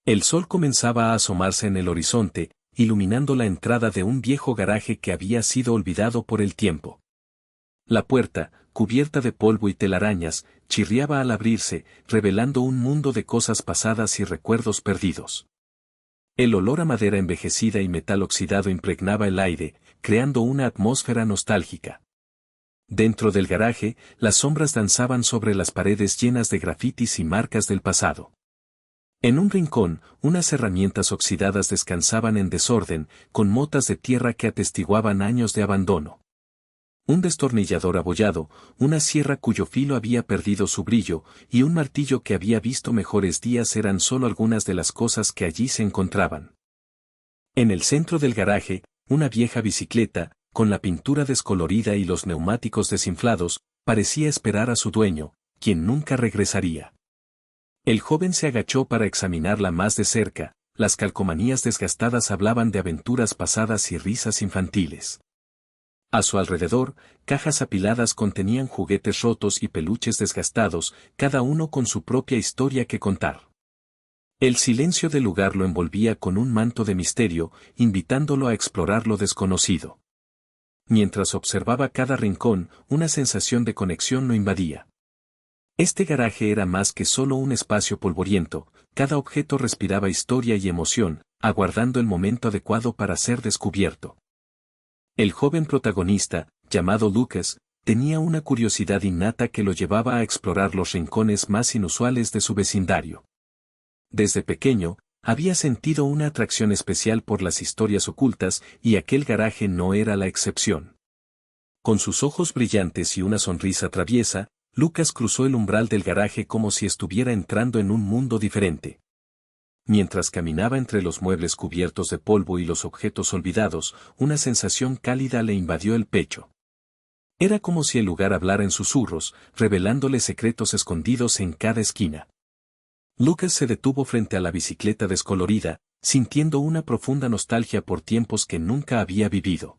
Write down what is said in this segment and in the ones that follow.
El sol comenzaba a asomarse en el horizonte, iluminando la entrada de un viejo garaje que había sido olvidado por el tiempo. La puerta, cubierta de polvo y telarañas, chirriaba al abrirse, revelando un mundo de cosas pasadas y recuerdos perdidos. El olor a madera envejecida y metal oxidado impregnaba el aire, creando una atmósfera nostálgica. Dentro del garaje, las sombras danzaban sobre las paredes llenas de grafitis y marcas del pasado. En un rincón, unas herramientas oxidadas descansaban en desorden, con motas de tierra que atestiguaban años de abandono. Un destornillador abollado, una sierra cuyo filo había perdido su brillo, y un martillo que había visto mejores días eran solo algunas de las cosas que allí se encontraban. En el centro del garaje, una vieja bicicleta, con la pintura descolorida y los neumáticos desinflados, parecía esperar a su dueño, quien nunca regresaría. El joven se agachó para examinarla más de cerca, las calcomanías desgastadas hablaban de aventuras pasadas y risas infantiles. A su alrededor, cajas apiladas contenían juguetes rotos y peluches desgastados, cada uno con su propia historia que contar. El silencio del lugar lo envolvía con un manto de misterio, invitándolo a explorar lo desconocido. Mientras observaba cada rincón, una sensación de conexión lo invadía. Este garaje era más que solo un espacio polvoriento, cada objeto respiraba historia y emoción, aguardando el momento adecuado para ser descubierto. El joven protagonista, llamado Lucas, tenía una curiosidad innata que lo llevaba a explorar los rincones más inusuales de su vecindario. Desde pequeño, había sentido una atracción especial por las historias ocultas y aquel garaje no era la excepción. Con sus ojos brillantes y una sonrisa traviesa, Lucas cruzó el umbral del garaje como si estuviera entrando en un mundo diferente. Mientras caminaba entre los muebles cubiertos de polvo y los objetos olvidados, una sensación cálida le invadió el pecho. Era como si el lugar hablara en susurros, revelándole secretos escondidos en cada esquina. Lucas se detuvo frente a la bicicleta descolorida, sintiendo una profunda nostalgia por tiempos que nunca había vivido.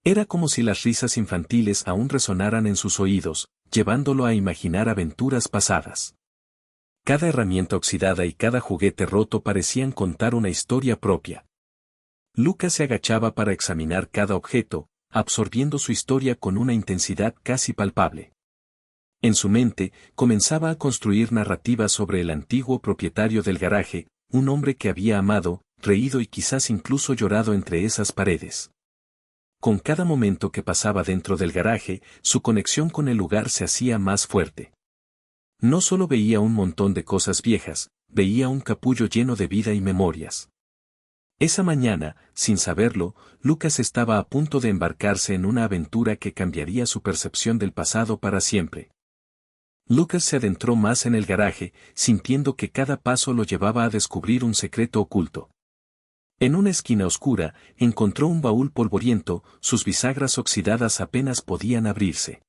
Era como si las risas infantiles aún resonaran en sus oídos, llevándolo a imaginar aventuras pasadas. Cada herramienta oxidada y cada juguete roto parecían contar una historia propia. Lucas se agachaba para examinar cada objeto, absorbiendo su historia con una intensidad casi palpable. En su mente, comenzaba a construir narrativas sobre el antiguo propietario del garaje, un hombre que había amado, reído y quizás incluso llorado entre esas paredes. Con cada momento que pasaba dentro del garaje, su conexión con el lugar se hacía más fuerte. No solo veía un montón de cosas viejas, veía un capullo lleno de vida y memorias. Esa mañana, sin saberlo, Lucas estaba a punto de embarcarse en una aventura que cambiaría su percepción del pasado para siempre. Lucas se adentró más en el garaje, sintiendo que cada paso lo llevaba a descubrir un secreto oculto. En una esquina oscura, encontró un baúl polvoriento, sus bisagras oxidadas apenas podían abrirse.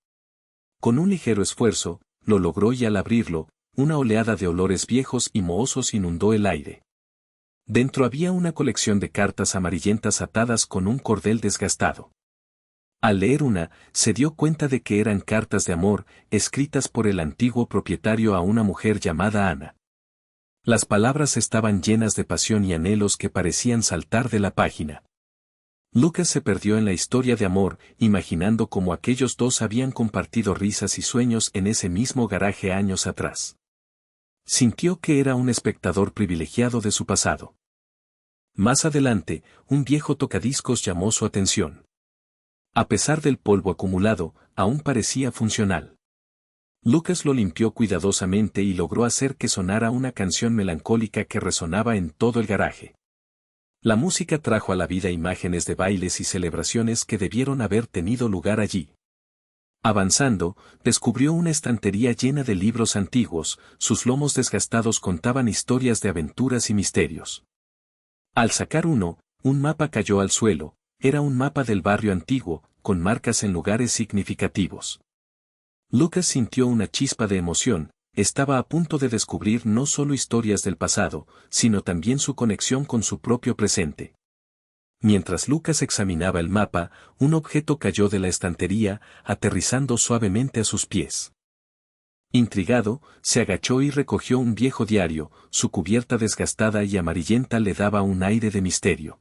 Con un ligero esfuerzo, lo logró y al abrirlo, una oleada de olores viejos y mohosos inundó el aire. Dentro había una colección de cartas amarillentas atadas con un cordel desgastado. Al leer una, se dio cuenta de que eran cartas de amor, escritas por el antiguo propietario a una mujer llamada Ana. Las palabras estaban llenas de pasión y anhelos que parecían saltar de la página. Lucas se perdió en la historia de amor, imaginando cómo aquellos dos habían compartido risas y sueños en ese mismo garaje años atrás. Sintió que era un espectador privilegiado de su pasado. Más adelante, un viejo tocadiscos llamó su atención. A pesar del polvo acumulado, aún parecía funcional. Lucas lo limpió cuidadosamente y logró hacer que sonara una canción melancólica que resonaba en todo el garaje. La música trajo a la vida imágenes de bailes y celebraciones que debieron haber tenido lugar allí. Avanzando, descubrió una estantería llena de libros antiguos, sus lomos desgastados contaban historias de aventuras y misterios. Al sacar uno, un mapa cayó al suelo, era un mapa del barrio antiguo, con marcas en lugares significativos. Lucas sintió una chispa de emoción, estaba a punto de descubrir no solo historias del pasado, sino también su conexión con su propio presente. Mientras Lucas examinaba el mapa, un objeto cayó de la estantería, aterrizando suavemente a sus pies. Intrigado, se agachó y recogió un viejo diario, su cubierta desgastada y amarillenta le daba un aire de misterio.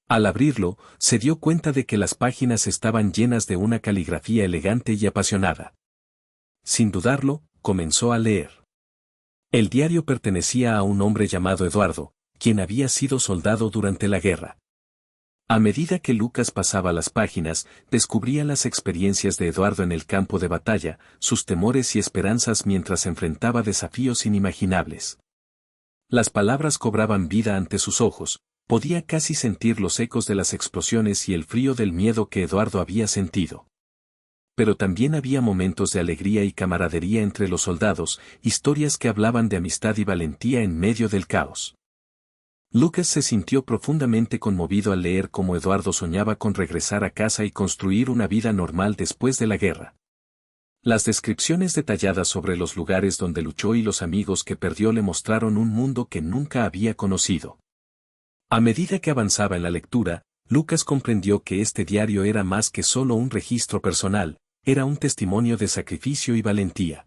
Al abrirlo, se dio cuenta de que las páginas estaban llenas de una caligrafía elegante y apasionada. Sin dudarlo, comenzó a leer. El diario pertenecía a un hombre llamado Eduardo, quien había sido soldado durante la guerra. A medida que Lucas pasaba las páginas, descubría las experiencias de Eduardo en el campo de batalla, sus temores y esperanzas mientras enfrentaba desafíos inimaginables. Las palabras cobraban vida ante sus ojos, podía casi sentir los ecos de las explosiones y el frío del miedo que Eduardo había sentido. Pero también había momentos de alegría y camaradería entre los soldados, historias que hablaban de amistad y valentía en medio del caos. Lucas se sintió profundamente conmovido al leer cómo Eduardo soñaba con regresar a casa y construir una vida normal después de la guerra. Las descripciones detalladas sobre los lugares donde luchó y los amigos que perdió le mostraron un mundo que nunca había conocido. A medida que avanzaba en la lectura, Lucas comprendió que este diario era más que solo un registro personal, era un testimonio de sacrificio y valentía.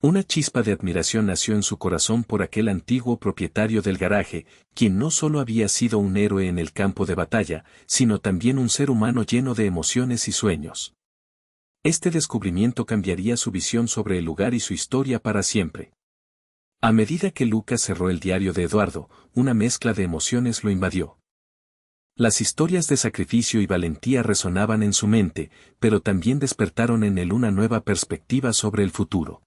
Una chispa de admiración nació en su corazón por aquel antiguo propietario del garaje, quien no solo había sido un héroe en el campo de batalla, sino también un ser humano lleno de emociones y sueños. Este descubrimiento cambiaría su visión sobre el lugar y su historia para siempre. A medida que Lucas cerró el diario de Eduardo, una mezcla de emociones lo invadió. Las historias de sacrificio y valentía resonaban en su mente, pero también despertaron en él una nueva perspectiva sobre el futuro.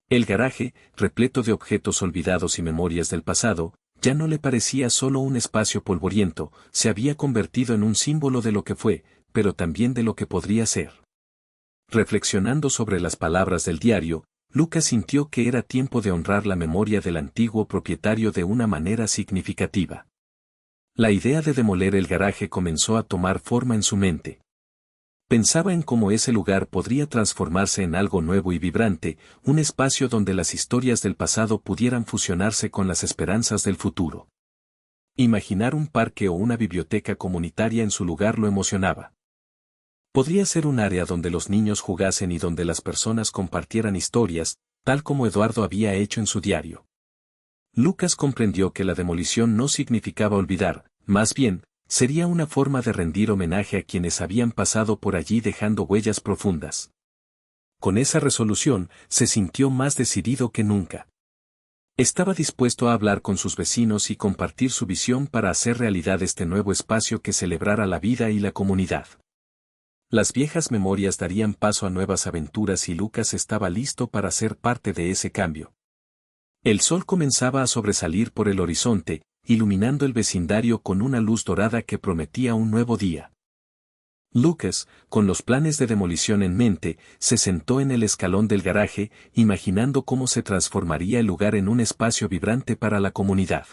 El garaje, repleto de objetos olvidados y memorias del pasado, ya no le parecía solo un espacio polvoriento, se había convertido en un símbolo de lo que fue, pero también de lo que podría ser. Reflexionando sobre las palabras del diario, Lucas sintió que era tiempo de honrar la memoria del antiguo propietario de una manera significativa. La idea de demoler el garaje comenzó a tomar forma en su mente. Pensaba en cómo ese lugar podría transformarse en algo nuevo y vibrante, un espacio donde las historias del pasado pudieran fusionarse con las esperanzas del futuro. Imaginar un parque o una biblioteca comunitaria en su lugar lo emocionaba. Podría ser un área donde los niños jugasen y donde las personas compartieran historias, tal como Eduardo había hecho en su diario. Lucas comprendió que la demolición no significaba olvidar, más bien, sería una forma de rendir homenaje a quienes habían pasado por allí dejando huellas profundas. Con esa resolución, se sintió más decidido que nunca. Estaba dispuesto a hablar con sus vecinos y compartir su visión para hacer realidad este nuevo espacio que celebrara la vida y la comunidad. Las viejas memorias darían paso a nuevas aventuras y Lucas estaba listo para ser parte de ese cambio. El sol comenzaba a sobresalir por el horizonte, iluminando el vecindario con una luz dorada que prometía un nuevo día. Lucas, con los planes de demolición en mente, se sentó en el escalón del garaje, imaginando cómo se transformaría el lugar en un espacio vibrante para la comunidad.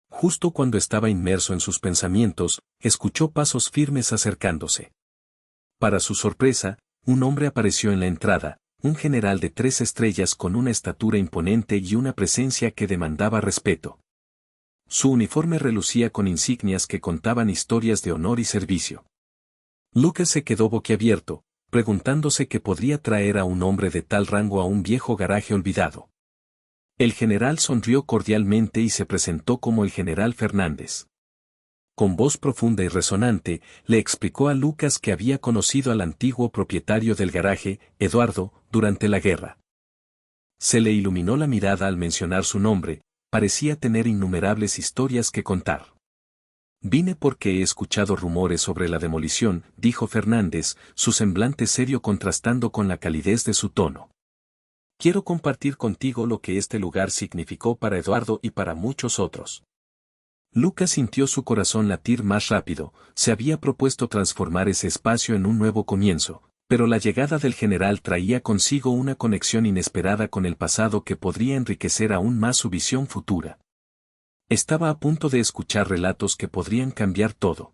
Justo cuando estaba inmerso en sus pensamientos, escuchó pasos firmes acercándose. Para su sorpresa, un hombre apareció en la entrada, un general de 3 estrellas con una estatura imponente y una presencia que demandaba respeto. Su uniforme relucía con insignias que contaban historias de honor y servicio. Lucas se quedó boquiabierto, preguntándose qué podría traer a un hombre de tal rango a un viejo garaje olvidado. El general sonrió cordialmente y se presentó como el general Fernández. Con voz profunda y resonante, le explicó a Lucas que había conocido al antiguo propietario del garaje, Eduardo, durante la guerra. Se le iluminó la mirada al mencionar su nombre, parecía tener innumerables historias que contar. Vine porque he escuchado rumores sobre la demolición, dijo Fernández, su semblante serio contrastando con la calidez de su tono. Quiero compartir contigo lo que este lugar significó para Eduardo y para muchos otros. Lucas sintió su corazón latir más rápido, se había propuesto transformar ese espacio en un nuevo comienzo, pero la llegada del general traía consigo una conexión inesperada con el pasado que podría enriquecer aún más su visión futura. Estaba a punto de escuchar relatos que podrían cambiar todo.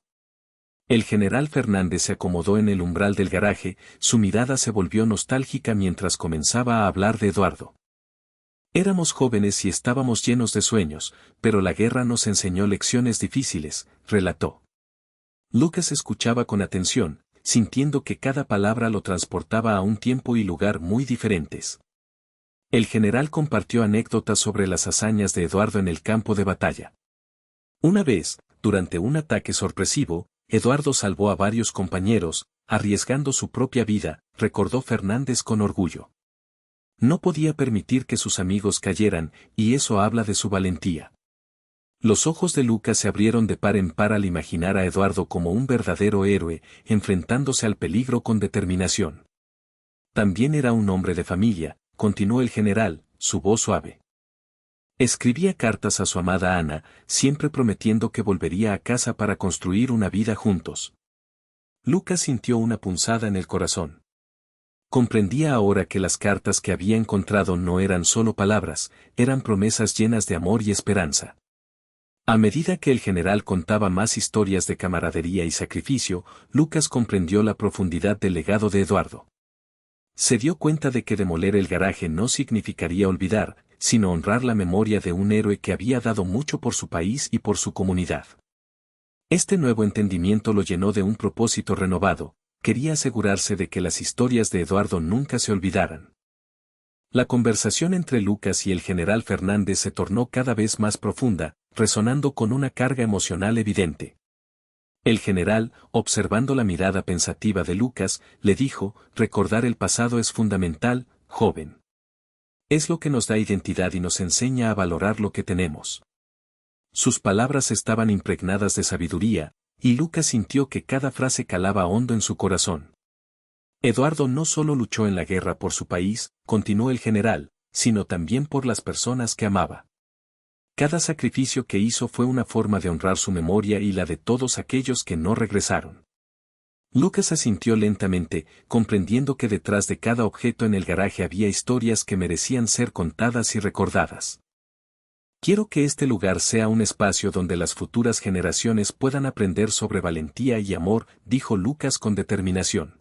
El general Fernández se acomodó en el umbral del garaje, su mirada se volvió nostálgica mientras comenzaba a hablar de Eduardo. Éramos jóvenes y estábamos llenos de sueños, pero la guerra nos enseñó lecciones difíciles, relató. Lucas escuchaba con atención, sintiendo que cada palabra lo transportaba a un tiempo y lugar muy diferentes. El general compartió anécdotas sobre las hazañas de Eduardo en el campo de batalla. Una vez, durante un ataque sorpresivo, Eduardo salvó a varios compañeros, arriesgando su propia vida, recordó Fernández con orgullo. No podía permitir que sus amigos cayeran, y eso habla de su valentía. Los ojos de Lucas se abrieron de par en par al imaginar a Eduardo como un verdadero héroe, enfrentándose al peligro con determinación. También era un hombre de familia, continuó el general, su voz suave. Escribía cartas a su amada Ana, siempre prometiendo que volvería a casa para construir una vida juntos. Lucas sintió una punzada en el corazón. Comprendía ahora que las cartas que había encontrado no eran solo palabras, eran promesas llenas de amor y esperanza. A medida que el general contaba más historias de camaradería y sacrificio, Lucas comprendió la profundidad del legado de Eduardo. Se dio cuenta de que demoler el garaje no significaría olvidar, sino honrar la memoria de un héroe que había dado mucho por su país y por su comunidad. Este nuevo entendimiento lo llenó de un propósito renovado, quería asegurarse de que las historias de Eduardo nunca se olvidaran. La conversación entre Lucas y el general Fernández se tornó cada vez más profunda, resonando con una carga emocional evidente. El general, observando la mirada pensativa de Lucas, le dijo, recordar el pasado es fundamental, joven. Es lo que nos da identidad y nos enseña a valorar lo que tenemos. Sus palabras estaban impregnadas de sabiduría, y Lucas sintió que cada frase calaba hondo en su corazón. Eduardo no solo luchó en la guerra por su país, continuó el general, sino también por las personas que amaba. Cada sacrificio que hizo fue una forma de honrar su memoria y la de todos aquellos que no regresaron. Lucas asintió lentamente, comprendiendo que detrás de cada objeto en el garaje había historias que merecían ser contadas y recordadas. Quiero que este lugar sea un espacio donde las futuras generaciones puedan aprender sobre valentía y amor, dijo Lucas con determinación.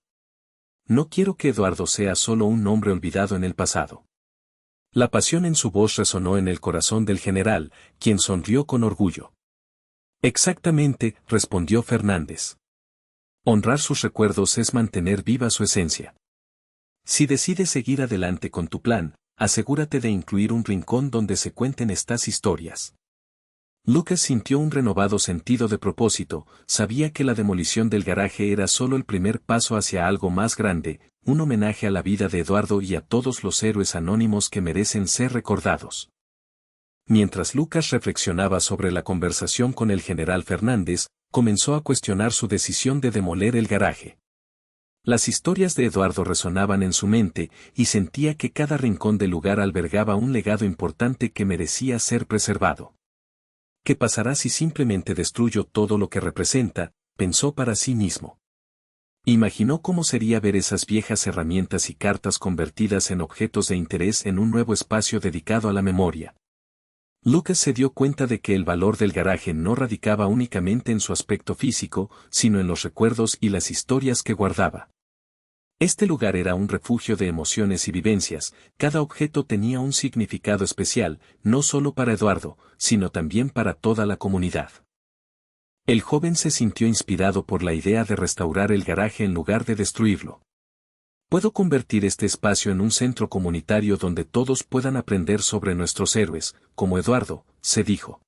No quiero que Eduardo sea solo un nombre olvidado en el pasado. La pasión en su voz resonó en el corazón del general, quien sonrió con orgullo. Exactamente, respondió Fernández. Honrar sus recuerdos es mantener viva su esencia. Si decides seguir adelante con tu plan, asegúrate de incluir un rincón donde se cuenten estas historias. Lucas sintió un renovado sentido de propósito, sabía que la demolición del garaje era solo el primer paso hacia algo más grande, un homenaje a la vida de Eduardo y a todos los héroes anónimos que merecen ser recordados. Mientras Lucas reflexionaba sobre la conversación con el general Fernández, comenzó a cuestionar su decisión de demoler el garaje. Las historias de Eduardo resonaban en su mente, y sentía que cada rincón del lugar albergaba un legado importante que merecía ser preservado. ¿Qué pasará si simplemente destruyo todo lo que representa?, pensó para sí mismo. Imaginó cómo sería ver esas viejas herramientas y cartas convertidas en objetos de interés en un nuevo espacio dedicado a la memoria. Lucas se dio cuenta de que el valor del garaje no radicaba únicamente en su aspecto físico, sino en los recuerdos y las historias que guardaba. Este lugar era un refugio de emociones y vivencias, cada objeto tenía un significado especial, no solo para Eduardo, sino también para toda la comunidad. El joven se sintió inspirado por la idea de restaurar el garaje en lugar de destruirlo. Puedo convertir este espacio en un centro comunitario donde todos puedan aprender sobre nuestros héroes, como Eduardo, se dijo.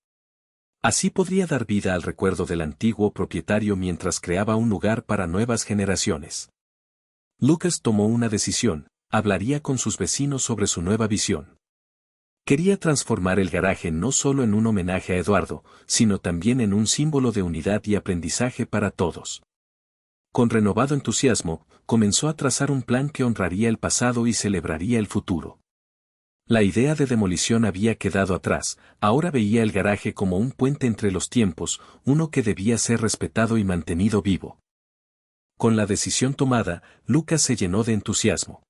Así podría dar vida al recuerdo del antiguo propietario mientras creaba un lugar para nuevas generaciones. Lucas tomó una decisión, hablaría con sus vecinos sobre su nueva visión. Quería transformar el garaje no solo en un homenaje a Eduardo, sino también en un símbolo de unidad y aprendizaje para todos. Con renovado entusiasmo, comenzó a trazar un plan que honraría el pasado y celebraría el futuro. La idea de demolición había quedado atrás, ahora veía el garaje como un puente entre los tiempos, uno que debía ser respetado y mantenido vivo. Con la decisión tomada, Lucas se llenó de entusiasmo.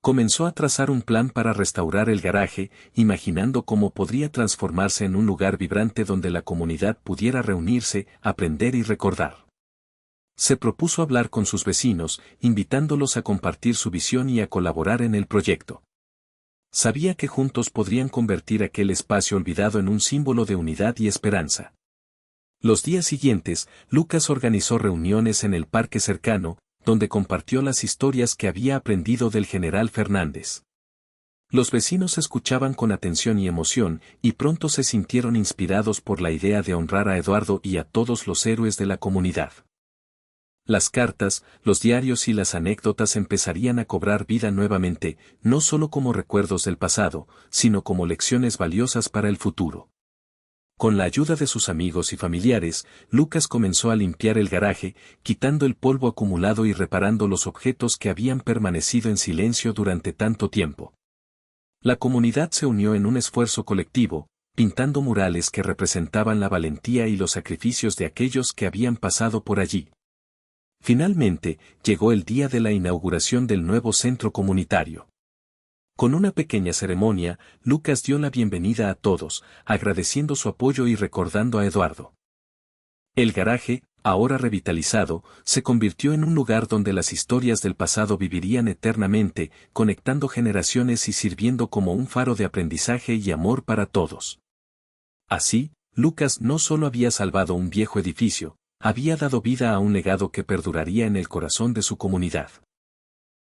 Comenzó a trazar un plan para restaurar el garaje, imaginando cómo podría transformarse en un lugar vibrante donde la comunidad pudiera reunirse, aprender y recordar. Se propuso hablar con sus vecinos, invitándolos a compartir su visión y a colaborar en el proyecto. Sabía que juntos podrían convertir aquel espacio olvidado en un símbolo de unidad y esperanza. Los días siguientes, Lucas organizó reuniones en el parque cercano, donde compartió las historias que había aprendido del general Fernández. Los vecinos escuchaban con atención y emoción, y pronto se sintieron inspirados por la idea de honrar a Eduardo y a todos los héroes de la comunidad. Las cartas, los diarios y las anécdotas empezarían a cobrar vida nuevamente, no solo como recuerdos del pasado, sino como lecciones valiosas para el futuro. Con la ayuda de sus amigos y familiares, Lucas comenzó a limpiar el garaje, quitando el polvo acumulado y reparando los objetos que habían permanecido en silencio durante tanto tiempo. La comunidad se unió en un esfuerzo colectivo, pintando murales que representaban la valentía y los sacrificios de aquellos que habían pasado por allí. Finalmente, llegó el día de la inauguración del nuevo centro comunitario. Con una pequeña ceremonia, Lucas dio la bienvenida a todos, agradeciendo su apoyo y recordando a Eduardo. El garaje, ahora revitalizado, se convirtió en un lugar donde las historias del pasado vivirían eternamente, conectando generaciones y sirviendo como un faro de aprendizaje y amor para todos. Así, Lucas no solo había salvado un viejo edificio, había dado vida a un legado que perduraría en el corazón de su comunidad.